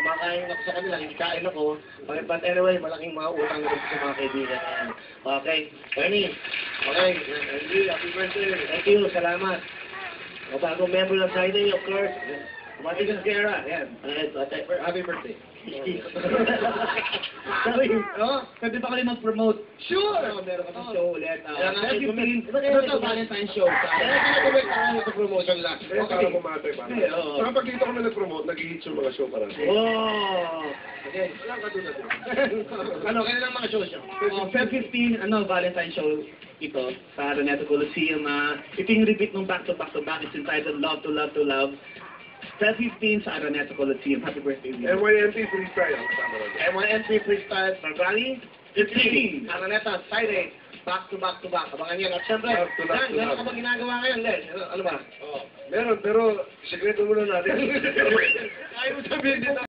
kumakain ako sa kanila, hindi kain ako. But anyway, malaking mga utang na rin sa mga kaibigan na yan. Okay, Ernie. Okay, Ernie, happy birthday. Thank you, salamat. O bagong member ng Friday, of course. Kumati ka sa Kera. Yan. Happy birthday. Sorry, pwede ba kayo mag-promote? Sure! Meron kami show ulit. Ito to, Valentine's show. Kaya kinag-comment ako sa promotion lang. Kaya para bumate pa. Saka pag dito kami nag-promote, nag-hits yung mga show para. Oh! Okay, walang katulad. Ano, kailan ang mga shows nyo? Feb 15, Valentine's show ito sa Araneta Coliseum. Ito yung repeat ng back-to-back. It's entitled Love to Love to Love. Feb 15 sa Araneta Coliseum. Happy birthday. MYNT freestyle. MYNT freestyle for Valley. 15. Araneta, Friday. Back to back to back. Abangan yan. At syempre, meron ka bang ginagawa ngayon, Len? Ano ba? Meron, pero sekreto muna natin. Ayaw sabihin dito.